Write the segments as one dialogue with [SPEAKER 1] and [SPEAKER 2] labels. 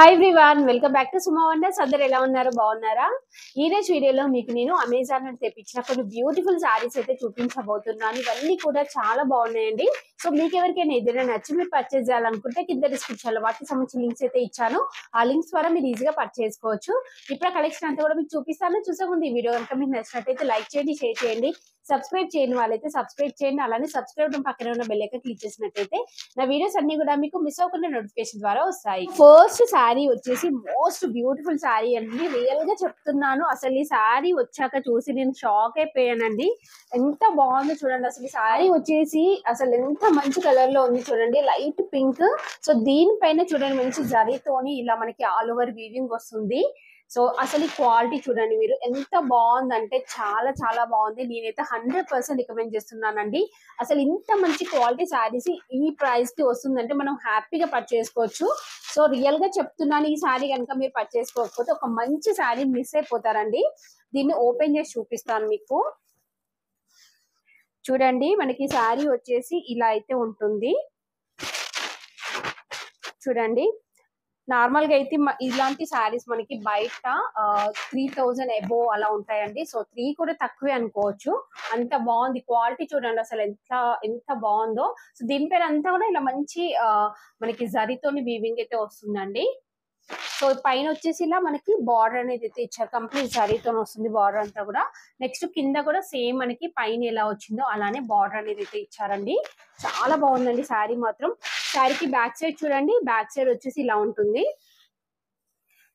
[SPEAKER 1] Hi everyone, welcome back to Suma wonders. అందరు ఎలా ఉన్నారు? బాగున్నారా? ఈ రోజు వీడియోలో మీకు నేను అమెజాన్ నుండి తెప్పించిన కొన్ని బ్యూటిఫుల్ సారీస్ అయితే చూపించబోతున్నాను. ఇవన్నీ కూడా చాలా బాగున్నాయండి. సో మీకు ఎవరికైనా ఏదైనా నచ్చి మీరు పర్చేస్ చేయాలనుకుంటే కింద డిస్క్రిప్షన్ లో వాటికి సంబంధించిన లింక్స్ అయితే ఇచ్చాను. ఆ లింక్స్ ద్వారా మీరు ఈజీగా పర్చేస్ చేసుకోవచ్చు. ఇప్పుడు కలెక్షన్ అంతా కూడా మీకు చూపిస్తాను. చూసే ముందు ఈ వీడియో కనుక మీకు నచ్చినట్టయితే లైక్ చేయండి, షేర్ చేయండి. సబ్స్క్రైబ్ చేయని వాళ్ళైతే సబ్స్క్రైబ్ చేయండి. అలానే సబ్స్క్రైబ్ పక్కన ఉన్న బెల్ ఐకాన్ క్లిక్ చేసినట్టయితే నా వీడియోస్ అన్ని కూడా మీకు మిస్ అవ్వకుండా నోటిఫికేషన్ ద్వారా వస్తాయి. ఫస్ట్ శారీ వచ్చేసి మోస్ట్ బ్యూటిఫుల్ శారీ అండి. రియల్ గా చెప్తున్నాను, అసలు ఈ శారీ వచ్చాక చూసి నేను షాక్ అయిపోయానండి. ఎంత బాగుందో చూడండి. అసలు ఈ శారీ వచ్చేసి అసలు ఎంత మంచి కలర్ లో ఉంది చూడండి, లైట్ పింక్. సో దీనిపైన చూడండి మంచి జరీతోని ఇలా మనకి ఆల్ ఓవర్ వీవింగ్ వస్తుంది. సో అసలు ఈ క్వాలిటీ చూడండి మీరు, ఎంత బాగుందంటే చాలా చాలా బాగుంది. నేనైతే 100% రికమెండ్ చేస్తున్నానండి. అసలు ఇంత మంచి క్వాలిటీ శారీస్ ఈ ప్రైస్ కి వస్తుందంటే మనం హ్యాపీగా పర్చేస్ చేసుకోవచ్చు. సో రియల్ గా చెప్తున్నాను, ఈ శారీ కనుక మీరు పర్చేస్ చేసుకోకపోతే ఒక మంచి శారీ మిస్ అయిపోతారండి. దీన్ని ఓపెన్ చేసి చూపిస్తాను మీకు. చూడండి, మనకి శారీ వచ్చేసి ఇలా అయితే ఉంటుంది. చూడండి, నార్మల్ గా అయితే ఇలాంటి శారీస్ మనకి బయట 3000 అబోవ్ అలా ఉంటాయండి. సో 3 కూడా తక్కువే అనుకోవచ్చు. అంత బాగుంది క్వాలిటీ చూడండి, అసలు ఎంత ఎంత బాగుందో. సో దీనిపైన అంతా కూడా ఇలా మంచి మనకి జరీతోని వీవింగ్ అయితే వస్తుందండి. సో పైన వచ్చేసి ఇలా మనకి బార్డర్ అనేది అయితే ఇచ్చారు, కంప్లీట్ జరీతో వస్తుంది బార్డర్ అంతా కూడా. నెక్స్ట్ కింద కూడా సేమ్ మనకి పైన ఎలా వచ్చిందో అలానే బార్డర్ అనేది అయితే ఇచ్చారండి. చాలా బాగుందండి శారీ మాత్రం. శారీకి బ్యాక్ సైడ్ చూడండి, బ్యాక్ సైడ్ వచ్చేసి ఇలా ఉంటుంది.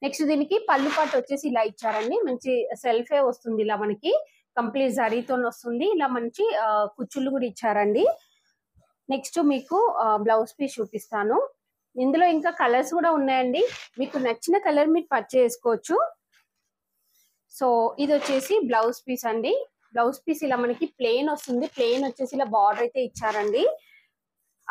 [SPEAKER 1] నెక్స్ట్ దీనికి పళ్ళు పాటు వచ్చేసి ఇలా ఇచ్చారండి, మంచి సెల్ఫే వస్తుంది. ఇలా మనకి కంప్లీట్ జరీతో వస్తుంది. ఇలా మంచి కుచ్చుళ్ళు కూడా ఇచ్చారండి. నెక్స్ట్ మీకు బ్లౌజ్ పీస్ చూపిస్తాను. ఇందులో ఇంకా కలర్స్ కూడా ఉన్నాయండి. మీకు నచ్చిన కలర్ మీరు పర్చేస్ చేసుకోవచ్చు. సో ఇది వచ్చేసి బ్లౌజ్ పీస్ అండి. బ్లౌజ్ పీస్ ఇలా మనకి ప్లెయిన్ వస్తుంది. ప్లెయిన్ వచ్చేసి ఇలా బార్డర్ అయితే ఇచ్చారండి.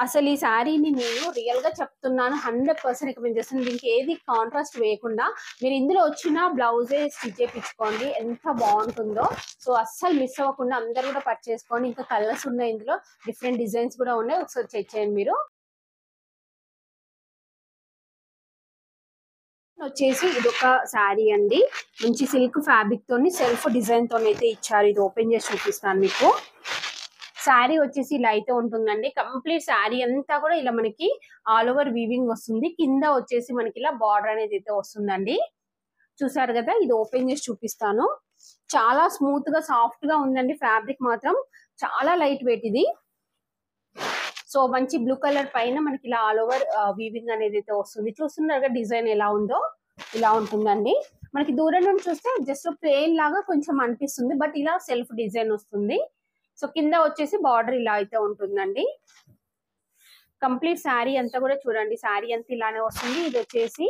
[SPEAKER 1] అసలు ఈ శారీని నేను రియల్ గా చెప్తున్నాను, 100% రికమెండ్ చేస్తున్నాను. దీనికి ఏది కాంట్రాస్ట్ వేయకుండా మీరు ఇందులో వచ్చిన బ్లౌజే స్టిచ్ చేయించుకోండి, ఎంత బాగుంటుందో. సో అస్సలు మిస్ అవ్వకుండా అందరు కూడా పర్చేస్ చేసుకోండి. ఇంకా కలర్స్ ఉన్నాయి, ఇందులో డిఫరెంట్ డిజైన్స్ కూడా ఉన్నాయి, ఒకసారి చెక్ చేయండి మీరు. వచ్చేసి ఇది ఒక శారీ అండి, మంచి సిల్క్ ఫ్యాబ్రిక్ తోని సెల్ఫ్ డిజైన్ తోని అయితే ఇచ్చారు. ఇది ఓపెన్ చేసి చూపిస్తాను మీకు. శారీ వచ్చేసి ఇలా అయితే ఉంటుందండి. కంప్లీట్ శారీ అంతా కూడా ఇలా మనకి ఆల్ ఓవర్ వీవింగ్ వస్తుంది. కింద వచ్చేసి మనకి ఇలా బార్డర్ అనేది అయితే వస్తుందండి. చూసారు కదా, ఇది ఓపెన్ చేసి చూపిస్తాను. చాలా స్మూత్ గా సాఫ్ట్ గా ఉందండి. ఫ్యాబ్రిక్ మాత్రం చాలా లైట్ వెయిట్ ఇది. సో మంచి బ్లూ కలర్ పైన మనకి ఇలా ఆల్ ఓవర్ వీవింగ్ అనేది అయితే వస్తుంది. చూస్తున్నారు డిజైన్ ఎలా ఉందో, ఇలా ఉంటుందండి. మనకి దూరం నుండి చూస్తే జస్ట్ ప్లెయిన్ లాగా కొంచెం అనిపిస్తుంది, బట్ ఇలా సెల్ఫ్ డిజైన్ వస్తుంది. సో కింద వచ్చేసి బార్డర్ ఇలా అయితే ఉంటుందండి. కంప్లీట్ శారీ అంతా కూడా చూడండి, శారీ అంతా ఇలానే వస్తుంది. ఇది వచ్చేసి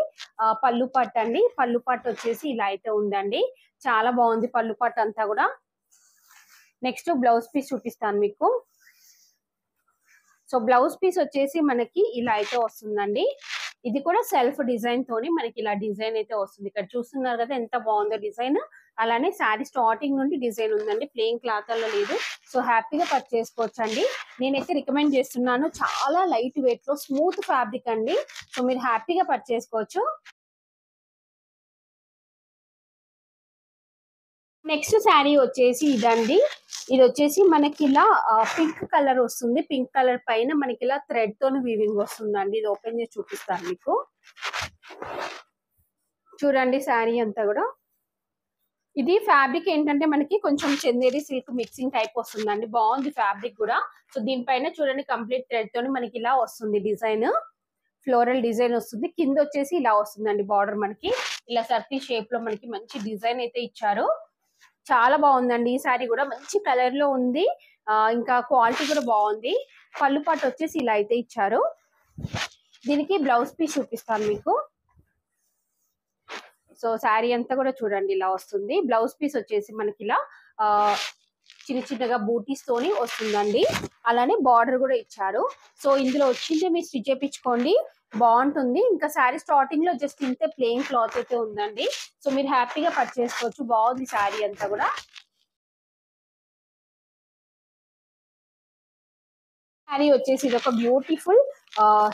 [SPEAKER 1] పళ్ళు పట్టు అండి. పళ్ళు పట్టు వచ్చేసి ఇలా అయితే ఉందండి. చాలా బాగుంది పళ్ళు పట్టు అంతా కూడా. నెక్స్ట్ బ్లౌజ్ పీస్ చూపిస్తాను మీకు. సో బ్లౌజ్ పీస్ వచ్చేసి మనకి ఇలా అయితే వస్తుందండి. ఇది కూడా సెల్ఫ్ డిజైన్ తోని మనకి ఇలా డిజైన్ అయితే వస్తుంది. ఇక్కడ చూస్తున్నారు కదా ఎంత బాగుందో డిజైన్. అలానే శారీ స్టార్టింగ్ నుండి డిజైన్ ఉందండి, ప్లెయిన్ క్లాత్ లో లేదు. సో హ్యాపీగా పర్చేస్ చేసుకోవచ్చు అండి. నేనైతే రికమెండ్ చేస్తున్నాను, చాలా లైట్ వెయిట్ లో స్మూత్ ఫ్యాబ్రిక్ అండి. సో మీరు హ్యాపీగా పర్చేస్ చేసుకోవచ్చు. నెక్స్ట్ శారీ వచ్చేసి ఇదండి. ఇది వచ్చేసి మనకి ఇలా పింక్ కలర్ వస్తుంది. పింక్ కలర్ పైన మనకి ఇలా థ్రెడ్ తోని వీవింగ్ వస్తుందండి. ఇది ఓపెన్ చేసి చూపిస్తాను మీకు. చూడండి శారీ అంతా కూడా. ఇది ఫ్యాబ్రిక్ ఏంటంటే మనకి కొంచెం చందేరి సిల్క్ మిక్సింగ్ టైప్ వస్తుందండి. బాగుంది ఫ్యాబ్రిక్ కూడా. సో దీనిపైన చూడండి కంప్లీట్ థ్రెడ్ తోని మనకి ఇలా వస్తుంది డిజైన్, ఫ్లోరల్ డిజైన్ వస్తుంది. కింద వచ్చేసి ఇలా వస్తుందండి బార్డర్, మనకి ఇలా సర్కిల్ షేప్ లో మనకి మంచి డిజైన్ అయితే ఇచ్చారు. చాలా బాగుందండి. ఈ శారీ కూడా మంచి కలర్ లో ఉంది. ఇంకా క్వాలిటీ కూడా బాగుంది. పళ్ళు పాటు వచ్చేసి ఇలా అయితే ఇచ్చారు. దీనికి బ్లౌజ్ పీస్ చూపిస్తాను మీకు. సో శారీ అంతా కూడా చూడండి ఇలా వస్తుంది. బ్లౌజ్ పీస్ వచ్చేసి మనకి ఇలా చిన్న చిన్నగా బూటీస్ తోని వస్తుందండి. అలానే బార్డర్ కూడా ఇచ్చారు. సో ఇందులో వచ్చింది మీరు స్టిచ్ చేయించుకోండి, బాగుంటుంది. ఇంకా శారీ స్టార్టింగ్ లో జస్ట్ ఇంతే ప్లెయిన్ క్లాత్ అయితే ఉందండి. సో మీరు హ్యాపీగా పర్చేస్ చేసుకోవచ్చు. బాగుంది శారీ అంతా కూడా. శారీ వచ్చేసి ఇది ఒక బ్యూటిఫుల్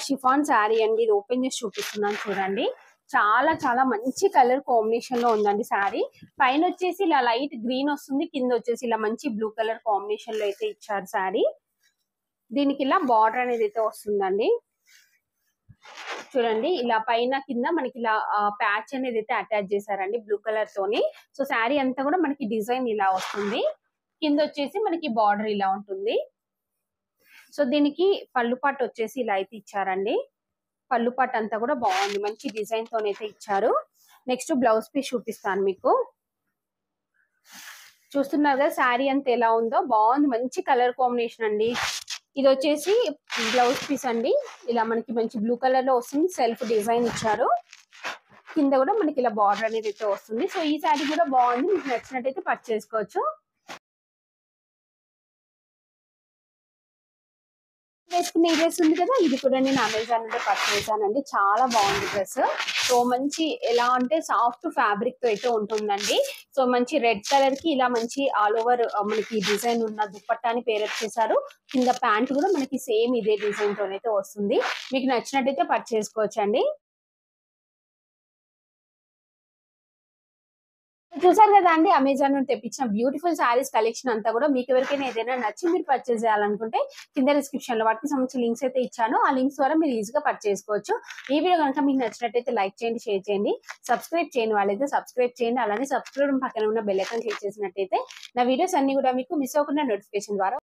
[SPEAKER 1] షిఫాన్ శారీ అండి. ఇది ఓపెన్ చేసి చూపిస్తున్నాను చూడండి. చాలా చాలా మంచి కలర్ కాంబినేషన్ లో ఉందండి శారీ. పైన వచ్చేసి ఇలా లైట్ గ్రీన్ వస్తుంది, కింద వచ్చేసి ఇలా మంచి బ్లూ కలర్ కాంబినేషన్ లో అయితే ఇచ్చారు శారీ. దీనికి ఇలా బార్డర్ అనేది అయితే వస్తుందండి. చూడండి ఇలా పైన కింద మనకి ఇలా ప్యాచ్ అనేది అయితే అటాచ్ చేశారండి బ్లూ కలర్ తోని. సో శారీ అంతా కూడా మనకి డిజైన్ ఇలా వస్తుంది, కింద వచ్చేసి మనకి బార్డర్ ఇలా ఉంటుంది. సో దీనికి పళ్ళు పాటు వచ్చేసి ఇలా అయితే ఇచ్చారండి. పళ్ళు పాటు అంతా కూడా బాగుంది, మంచి డిజైన్ తోనైతే ఇచ్చారు. నెక్స్ట్ బ్లౌజ్ పీస్ చూపిస్తాను మీకు. చూస్తున్నారు కదా శారీ అంతా ఎలా ఉందో, బాగుంది, మంచి కలర్ కాంబినేషన్ అండి. ఇది వచ్చేసి బ్లౌజ్ పీస్ అండి. ఇలా మనకి మంచి బ్లూ కలర్ లో వస్తుంది, సెల్ఫ్ డిజైన్ ఇచ్చారు. కింద కూడా మనకి ఇలా బార్డర్ అనేది అయితే వస్తుంది. సో ఈ శారీ కూడా బాగుంది, మీకు నచ్చినట్టయితే పర్చేస్ చేసుకోవచ్చు. వేసుకునే ఈ డ్రెస్ ఉంది కదా, ఇది కూడా నేను అమెజాన్ నుండి పర్చేస్ చేశానండి. చాలా బాగుంది డ్రెస్. సో మంచి ఎలా అంటే సాఫ్ట్ ఫ్యాబ్రిక్ తో అయితే ఉంటుందండి. సో మంచి రెడ్ కలర్ కి ఇలా మంచి ఆల్ ఓవర్ మనకి డిజైన్ ఉన్న దుపట్టాని పేరప్ చేశారు. కింద ప్యాంట్ కూడా మనకి సేమ్ ఇదే డిజైన్ తోనైతే వస్తుంది. మీకు నచ్చినట్టయితే పర్చేస్ చేసుకోవచ్చండి. చూసారు కదా అండి, అమెజాన్ నుండి తెప్పించిన బ్యూటిఫుల్ శారీస్ కలెక్షన్ అంతా కూడా. మీకు ఎవరికైనా ఏదైనా నచ్చి మీరు పర్చేస్ చేయాలనుకుంటే కింద డిస్క్రిప్షన్ లో వాటికి సంబంధించిన లింక్స్ అయితే ఇచ్చాను. ఆ లింక్స్ ద్వారా మీరు ఈజీగా పర్చేస్ చేసుకోవచ్చు. ఈ వీడియో కనుక మీకు నచ్చినట్టయితే లైక్ చేయండి, షేర్ చేయండి. సబ్స్క్రైబ్ చేయని వాళ్ళైతే సబ్స్క్రైబ్ చేయండి. అలానే సబ్స్క్రైబ్ పక్కన ఉన్న బెల్ ఐకాన్ క్లిక్ చేసినట్టయితే నా వీడియోస్ అన్ని కూడా మీకు మిస్ అవ్వకుండా నోటిఫికేషన్ ద్వారా